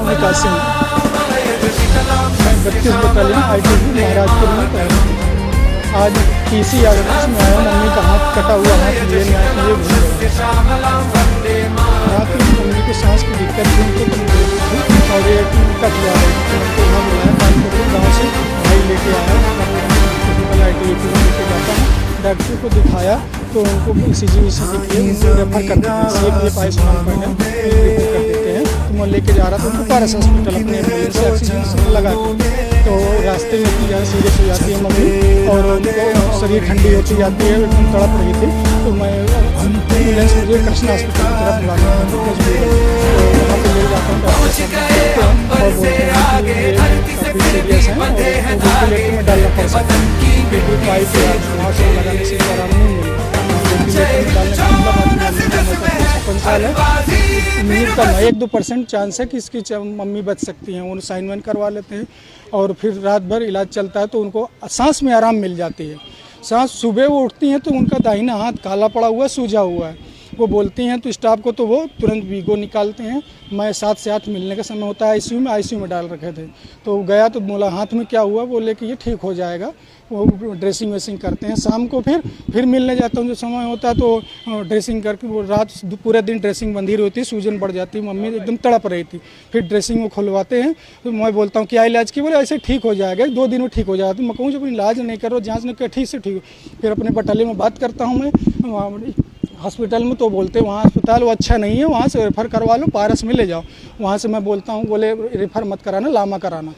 विकास सिंह, मैं 32 battalion ITBP Maharajpur में तैनात हूँ। आज PC आदेश में आया, मम्मी का हाथ कटा हुआ हाथ लिए न्याय के लिए भूल गया। रात में मम्मी को सांस की दिक्कत थी, उनको थी और ये कट जा रही थी, उनको वहाँ बुलाया, कानपुर गाँव से भाई लेके आया, ITBP में लेके जाता हूँ। डॉक्टर को दिखाया तो उनको ECG के लिए उनको रेफर कर देते हैं, ये आयुष्मान कार्ड रेफर कर देते हैं। तो मैं लेके जा रहा था उनको पारस हॉस्पिटल, अपने एम्बुलेंस से ऑक्सीजन लगा के। तो रास्ते में इतनी सीरियस हो जाती है मम्मी और उनको शरीर ठंडी होती जाती है, एकदम तड़प रही थी। तो मैं एम्बुलेंस मुझे कृष्णा हॉस्पिटल की तरफ बुलाता हूँ, तो वहाँ पर ले जाता हूँ और बोलते हैं कि काफ़ी सीरियस है और वेंटिलेटर में डालना पड़ सकता है, क्योंकि पाइप वहाँ से लगाने से आराम नहीं मिलता। वेंटिलेटर में डालने का 56 साल है, उम्मीद कम है, 1-2% चांस है कि इसकी मम्मी बच सकती हैं। उन्हें साइन वाइन करवा लेते हैं और फिर रात भर इलाज चलता है तो उनको सांस में आराम मिल जाती है। सांस सुबह वो उठती हैं तो उनका दाहिना हाथ काला पड़ा हुआ है, सूजा हुआ है। वो बोलती हैं तो स्टाफ को तो वो तुरंत वीगो निकालते हैं। मैं 7 से 8 मिलने का समय होता है, ICU में डाल रखे थे। तो गया तो बोला हाथ में क्या हुआ, बोले कि ये ठीक हो जाएगा। वो ड्रेसिंग वेसिंग करते हैं। शाम को फिर मिलने जाता हूँ, जो समय होता है तो ड्रेसिंग करके वो रात पूरे दिन ड्रेसिंग बंधी रहती है, सूजन बढ़ जाती है, मम्मी एकदम तड़प रही थी। फिर ड्रेसिंग वो खुलवाते हैं तो मैं बोलता हूँ क्या इलाज की, बोले ऐसे ठीक हो जाएगा, 2 दिन में ठीक हो जाएगा। तो मैं कहूँ जब इलाज नहीं करो, जाँच नहीं कर, ठीक से ठीक हो। फिर अपने बटालियन में बात करता हूँ मैं हॉस्पिटल में, तो बोलते हैं वहाँ अस्पताल वो अच्छा नहीं है, वहाँ से रेफ़र करवा लो, पारस में ले जाओ। वहाँ से मैं बोलता हूँ, बोले रेफ़र मत कराना, लामा कराना।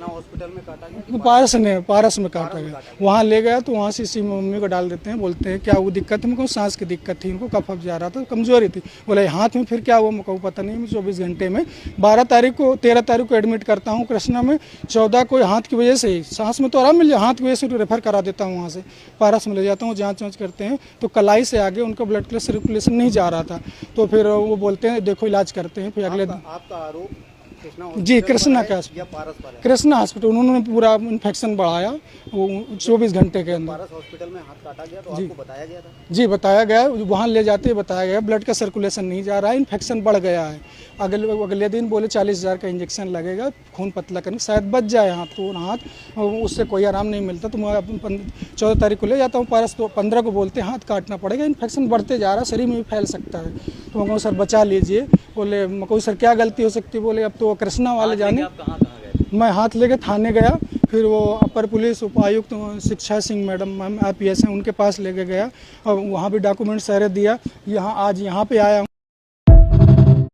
हॉस्पिटल में काटा गया, पारस में काटा गया। वहाँ ले गया तो वहाँ से इसी मम्मी को डाल देते हैं। बोलते हैं क्या वो दिक्कत है, मेरे को सांस की दिक्कत थी, उनको कफ जा रहा था, कमजोरी थी। बोले हाथ में फिर क्या हुआ, मेरे को पता नहीं। 24 घंटे में 13 तारीख को एडमिट करता हूँ कृष्णा में। 14 को हाथ की वजह से ही, सांस में तो आराम मिल जाए, हाथ की वजह से तो रेफर करा देता हूँ, वहाँ से पारस में ले जाता हूँ, जाँच वाँच करते हैं। तो कलाई से आगे उनका ब्लड प्रेशर सर्कुलेशन नहीं जा रहा था, तो फिर वो बोलते हैं देखो इलाज करते हैं। फिर अगले दिन आपका आरोप जी कृष्णा का कृष्णा हॉस्पिटल, उन्होंने पूरा इन्फेक्शन बढ़ाया वो 24 घंटे के अंदर। पारस हॉस्पिटल में हाथ काटा गया तो आपको बताया गया था? जी बताया गया, वहाँ ले जाते बताया गया ब्लड का सर्कुलेशन नहीं जा रहा है, इन्फेक्शन बढ़ गया है। अगले दिन बोले 40,000 का इंजेक्शन लगेगा खून पतला करने, शायद बच जाए हाथ। तो हाथ उससे कोई आराम नहीं मिलता। तो मैं 14 तारीख को ले जाता हूँ पारस, तो 15 को बोलते हैं हाथ काटना पड़ेगा, इन्फेक्शन बढ़ते जा रहा है, शरीर में भी फैल सकता है। तो मैं कहूँ सर बचा लीजिए। बोले मैं कहूँ सर क्या गलती हो सकती है, बोले अब तो कृष्णा वाले जाने। मैं हाथ लेके थाने गया, फिर वो अपर पुलिस उपायुक्त शिक्षा सिंह मैडम IPS हैं, उनके पास लेके गया और वहाँ भी डॉक्यूमेंट सारे दिया। आज यहाँ पे आया हूँ।